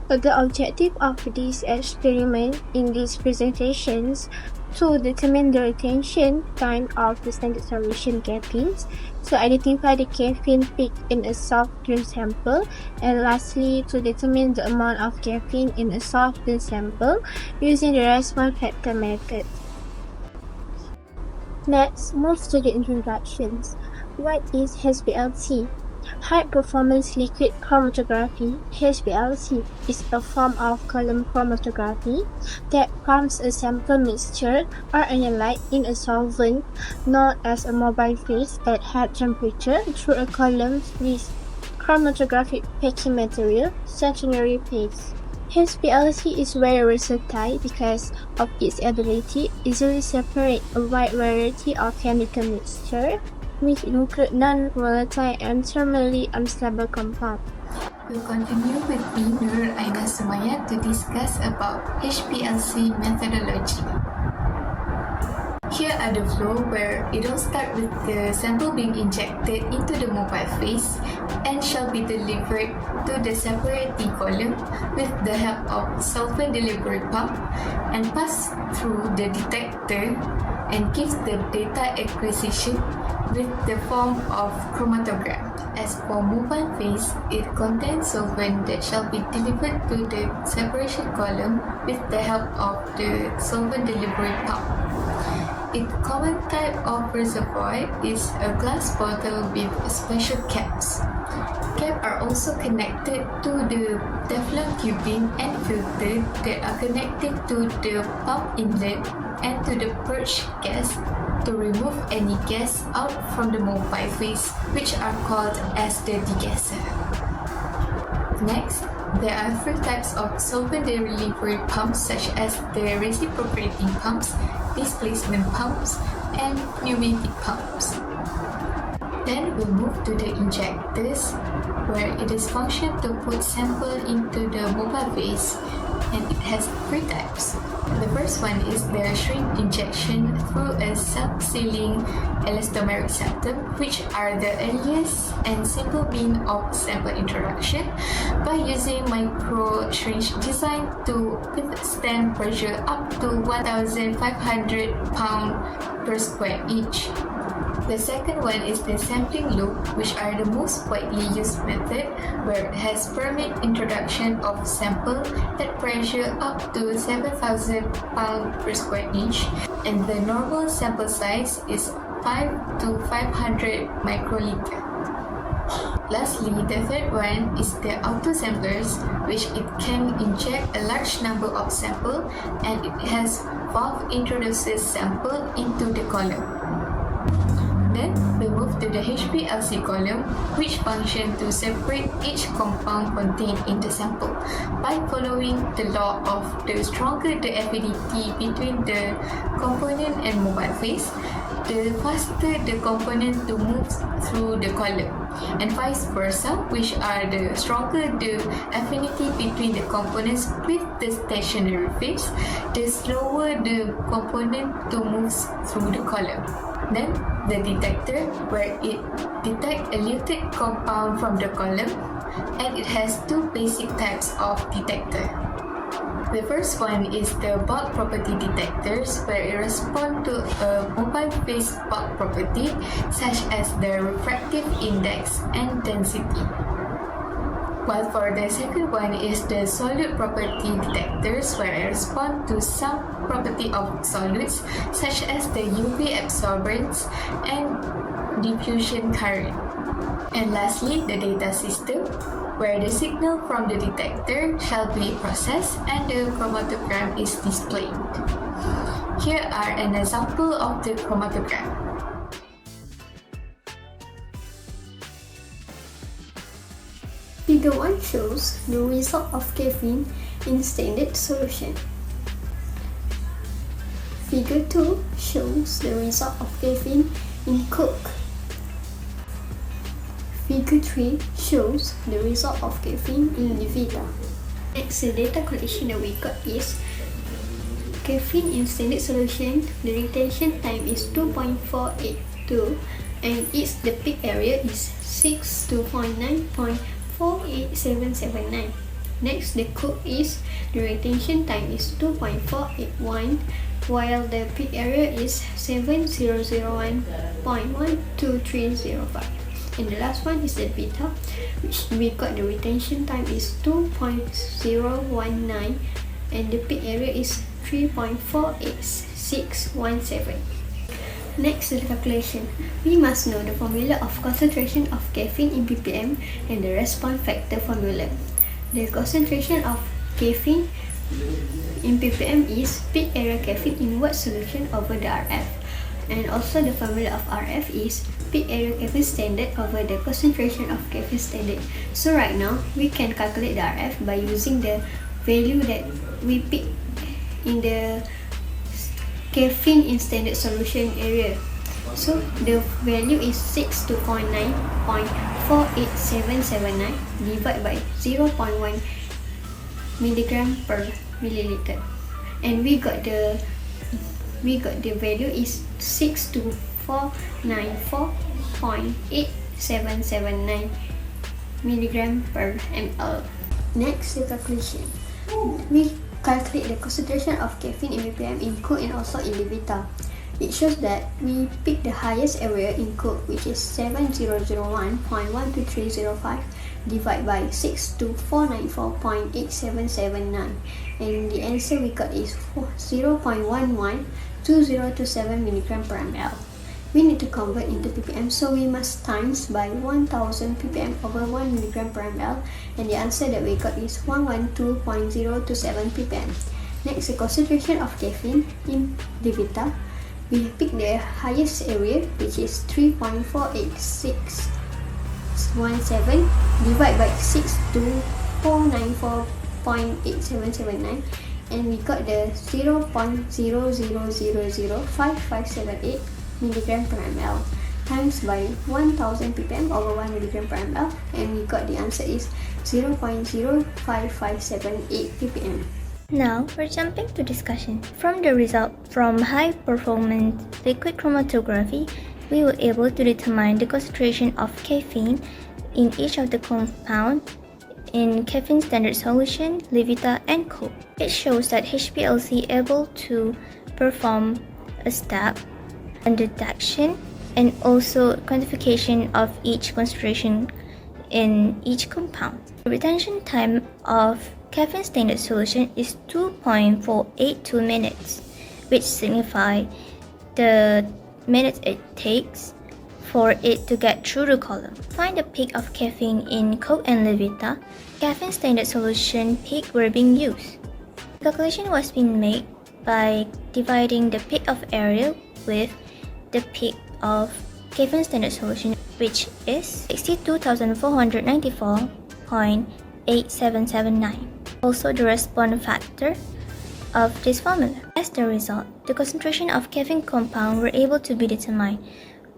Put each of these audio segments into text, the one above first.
The objective of this experiment in these presentations to determine the retention time of the standard solution caffeines, to identify the caffeine peak in a soft drink sample, and lastly to determine the amount of caffeine in a soft drink sample using the response factor method. Next, move to the introductions. What is Hplc? High Performance Liquid Chromatography (HPLC) is a form of column chromatography that pumps a sample mixture or analyte in a solvent known as a mobile phase at high temperature through a column with chromatographic packing material, stationary phase. Hplc is very versatile because of its ability to easily separate a wide variety of chemical mixture, which include non-volatile and thermally unstable compounds. We'll continue with B. Nur Aina Sumaya to discuss about HPLC methodology. Here are the flow where it will start with the sample being injected into the mobile phase and shall be delivered to the separating column with the help of solvent delivery pump and pass through the detector and gives the data acquisition with the form of chromatogram. As for mobile phase, it contains solvent that shall be delivered to the separation column with the help of the solvent delivery pump. Its common type of reservoir is a glass bottle with special caps. Caps are also connected to the Teflon tubing and filter that are connected to the pump inlet and to the purge gas to remove any gas out from the mobile phase, which are called as the degasser. Next, there are three types of solvent delivery pumps such as the reciprocating pumps, displacement pumps, and pneumatic pumps. Then we'll move to the injectors, where it is function to put sample into the mobile phase, and it has three types. The first one is the shrink injection through a self-sealing elastomeric septum, which are the earliest and simple means of sample introduction by using micro shrink design to withstand pressure up to 1,500 pounds per square inch. The second one is the sampling loop, which are the most widely used method, where it has permit introduction of sample at pressure up to 7,000 pounds per square inch, and the normal sample size is 5 to 500 microliter. Lastly, the third one is the auto-samplers, which it can inject a large number of sample, and it has valve introduces sample into the column. Then we move to the HPLC column, which function to separate each compound contained in the sample by following the law of the stronger the affinity between the component and mobile phase, the faster the component to move through the column, and vice versa, which are the stronger the affinity between the components with the stationary phase, the slower the component to move through the column. Then the detector, where it detects a eluted compound from the column, and it has two basic types of detector. The first one is the bulk property detectors, where it responds to a mobile phase bulk property such as the refractive index and density. While for the second one is the solute property detectors, where it responds to some property of solids such as the UV absorbance and diffusion current. And lastly, the data system, where the signal from the detector shall be processed and the chromatogram is displayed. Here are an example of the chromatogram. Figure 1 shows the result of caffeine in standard solution. Figure 2 shows the result of caffeine in Coke. Figure 3 shows the result of caffeine in Levita. Next, the data collection that we got is caffeine in standard solution, the retention time is 2.482 and the peak area is 629.48779. Next, the Coke is the retention time is 2.481, while the peak area is 7001.12305. And the last one is the beta, which we got the retention time is 2.019 and the peak area is 3.48617. Next is the calculation. We must know the formula of concentration of caffeine in ppm and the response factor formula. The concentration of caffeine in ppm is peak area caffeine in wet solution over the RF. And also the formula of RF is peak area caffeine standard over the concentration of caffeine standard. So right now, we can calculate the RF by using the value that we pick in the caffeine in standard solution area. So the value is 629.48779 divided by 0.1 milligram per milliliter, and we got the value is 62494.8779 milligram per ml. Next, the calculation. We calculate the concentration of caffeine in ppm in Coke and also in Levita. It shows that we pick the highest area in Coke, which is 7001.12305 divided by 62494.8779, and the answer we got is 0.112027 milligram per ml. We need to convert into ppm, so we must times by 1000 ppm over 1 milligram per ml, and the answer that we got is 112.027 ppm. Next, the concentration of caffeine in Levita. We pick the highest area, which is 3.48617 divided by 62494.8779, and we got the 0.00005578 milligram per ml times by 1000 ppm over 1 milligram per ml, and we got the answer is 0.05578 ppm. Now, we're jumping to discussion. From the result from high-performance liquid chromatography, we were able to determine the concentration of caffeine in each of the compounds in caffeine standard solution, Levita, and Coke. It shows that Hplc able to perform a step and detection and also quantification of each concentration in each compound. The retention time of caffeine standard solution is 2.482 minutes, which signify the minutes it takes for it to get through the column. Find the peak of caffeine in Coke and Levita. Caffeine standard solution peak were being used. The calculation was being made by dividing the peak of area with the peak of caffeine standard solution, which is 62,494.8779. Also the response factor of this formula. As the result, the concentration of caffeine compound were able to be determined,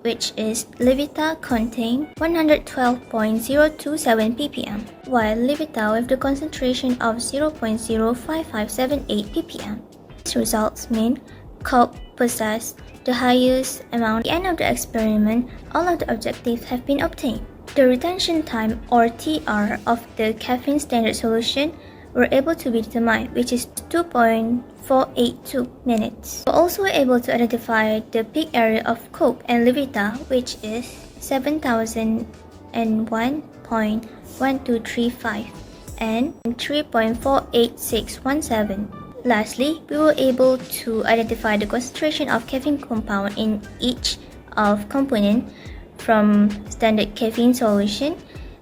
which is Levita contain 112.027 ppm, while Levita with the concentration of 0.05578 ppm. These results mean Coke possess the highest amount. At the end of the experiment, all of the objectives have been obtained. The retention time or TR of the caffeine standard solution were able to be determined, which is 2.482 minutes. We were also able to identify the peak area of Coke and Levita, which is 7001.1235 and 3.48617. Lastly, we were able to identify the concentration of caffeine compound in each of component from standard caffeine solution,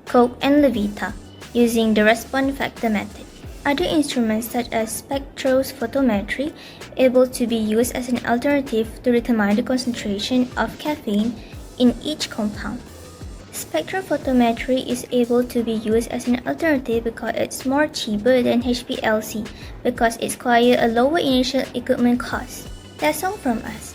Coke and Levita using the response factor method. Other instruments such as spectrophotometry able to be used as an alternative to determine the concentration of caffeine in each compound. Spectrophotometry is able to be used as an alternative because it's more cheaper than Hplc because it requires a lower initial equipment cost. That's all from us.